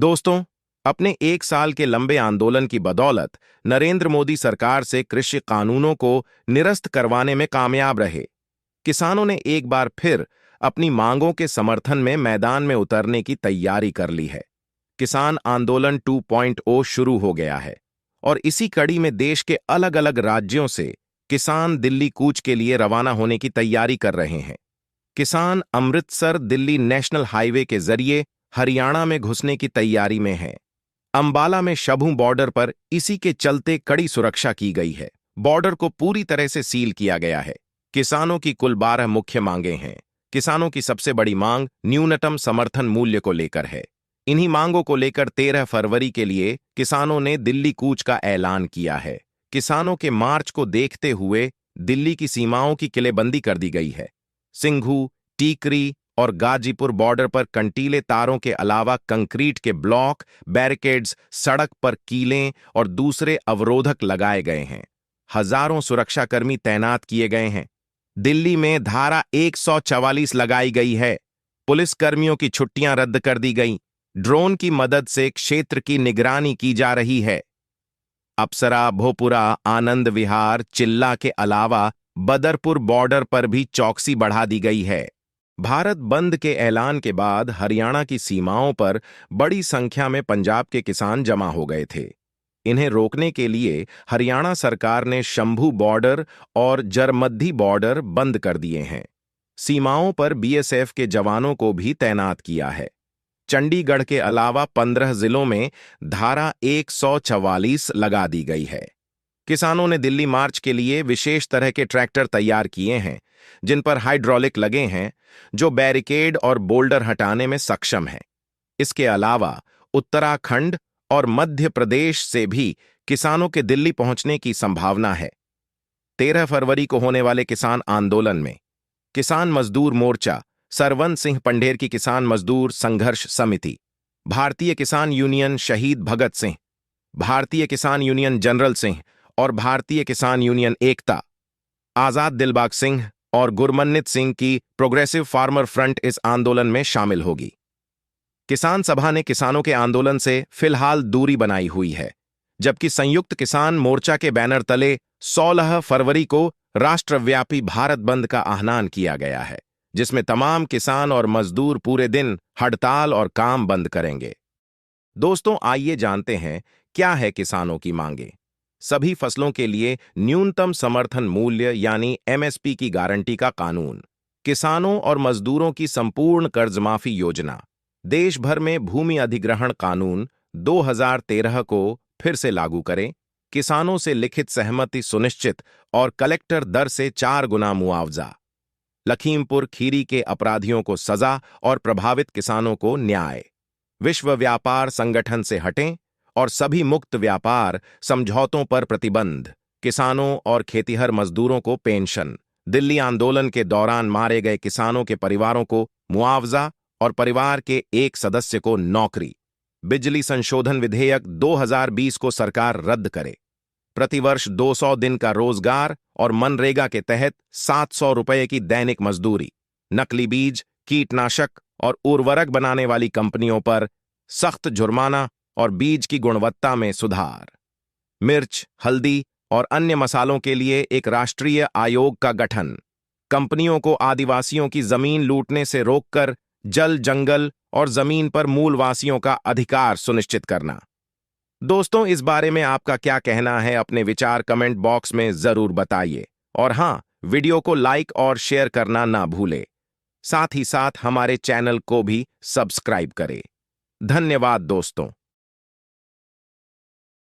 दोस्तों, अपने 1 साल के लंबे आंदोलन की बदौलत नरेंद्र मोदी सरकार से कृषि कानूनों को निरस्त करवाने में कामयाब रहे। किसानों ने एक बार फिर अपनी मांगों के समर्थन में मैदान में उतरने की तैयारी कर ली है। किसान आंदोलन 2.0 शुरू हो गया है और इसी कड़ी में देश के अलग अलग राज्यों से किसान दिल्ली कूच के लिए रवाना होने की तैयारी कर रहे हैं। किसान अमृतसर दिल्ली नेशनल हाईवे के जरिए हरियाणा में घुसने की तैयारी में हैं। अंबाला में शभू बॉर्डर पर इसी के चलते कड़ी सुरक्षा की गई है। बॉर्डर को पूरी तरह से सील किया गया है। किसानों की कुल 12 मुख्य मांगें हैं। किसानों की सबसे बड़ी मांग न्यूनतम समर्थन मूल्य को लेकर है। इन्हीं मांगों को लेकर 13 फरवरी के लिए किसानों ने दिल्ली कूच का ऐलान किया है। किसानों के मार्च को देखते हुए दिल्ली की सीमाओं की किलेबंदी कर दी गई है। सिंघू, टीकरी और गाजीपुर बॉर्डर पर कंटीले तारों के अलावा कंक्रीट के ब्लॉक, बैरिकेड्स, सड़क पर कीलें और दूसरे अवरोधक लगाए गए हैं। हजारों सुरक्षाकर्मी तैनात किए गए हैं। दिल्ली में धारा 144 लगाई गई है। पुलिसकर्मियों की छुट्टियां रद्द कर दी गईं। ड्रोन की मदद से क्षेत्र की निगरानी की जा रही है। अप्सरा, भोपुरा, आनंद विहार, चिल्ला के अलावा बदरपुर बॉर्डर पर भी चौकसी बढ़ा दी गई है। भारत बंद के ऐलान के बाद हरियाणा की सीमाओं पर बड़ी संख्या में पंजाब के किसान जमा हो गए थे। इन्हें रोकने के लिए हरियाणा सरकार ने शंभू बॉर्डर और जरमद्दी बॉर्डर बंद कर दिए हैं। सीमाओं पर बीएसएफ के जवानों को भी तैनात किया है। चंडीगढ़ के अलावा 15 जिलों में धारा 144 लगा दी गई है। किसानों ने दिल्ली मार्च के लिए विशेष तरह के ट्रैक्टर तैयार किए हैं, जिन पर हाइड्रोलिक लगे हैं, जो बैरिकेड और बोल्डर हटाने में सक्षम हैं। इसके अलावा उत्तराखंड और मध्य प्रदेश से भी किसानों के दिल्ली पहुंचने की संभावना है। 13 फरवरी को होने वाले किसान आंदोलन में किसान मजदूर मोर्चा, सरवन सिंह पंढेर की किसान मजदूर संघर्ष समिति, भारतीय किसान यूनियन शहीद भगत सिंह, भारतीय किसान यूनियन जनरल सिंह और भारतीय किसान यूनियन एकता, आजाद दिलबाग सिंह और गुरमन्नित सिंह की प्रोग्रेसिव फार्मर फ्रंट इस आंदोलन में शामिल होगी। किसान सभा ने किसानों के आंदोलन से फिलहाल दूरी बनाई हुई है, जबकि संयुक्त किसान मोर्चा के बैनर तले 16 फरवरी को राष्ट्रव्यापी भारत बंद का आह्वान किया गया है, जिसमें तमाम किसान और मजदूर पूरे दिन हड़ताल और काम बंद करेंगे। दोस्तों, आइए जानते हैं क्या है किसानों की मांगे। सभी फसलों के लिए न्यूनतम समर्थन मूल्य यानी एमएसपी की गारंटी का कानून, किसानों और मजदूरों की संपूर्ण कर्जमाफी योजना, देश भर में भूमि अधिग्रहण कानून 2013 को फिर से लागू करें, किसानों से लिखित सहमति सुनिश्चित और कलेक्टर दर से 4 गुना मुआवजा, लखीमपुर खीरी के अपराधियों को सजा और प्रभावित किसानों को न्याय, विश्व व्यापार संगठन से हटें और सभी मुक्त व्यापार समझौतों पर प्रतिबंध, किसानों और खेतीहर मजदूरों को पेंशन, दिल्ली आंदोलन के दौरान मारे गए किसानों के परिवारों को मुआवजा और परिवार के एक सदस्य को नौकरी, बिजली संशोधन विधेयक 2020 को सरकार रद्द करे, प्रतिवर्ष 200 दिन का रोजगार और मनरेगा के तहत 700 रुपये की दैनिक मजदूरी, नकली बीज, कीटनाशक और उर्वरक बनाने वाली कंपनियों पर सख्त जुर्माना और बीज की गुणवत्ता में सुधार, मिर्च, हल्दी और अन्य मसालों के लिए एक राष्ट्रीय आयोग का गठन, कंपनियों को आदिवासियों की जमीन लूटने से रोककर जल, जंगल और जमीन पर मूलवासियों का अधिकार सुनिश्चित करना। दोस्तों, इस बारे में आपका क्या कहना है? अपने विचार कमेंट बॉक्स में जरूर बताइए और हां, वीडियो को लाइक और शेयर करना ना भूले। साथ ही साथ हमारे चैनल को भी सब्सक्राइब करें। धन्यवाद दोस्तों।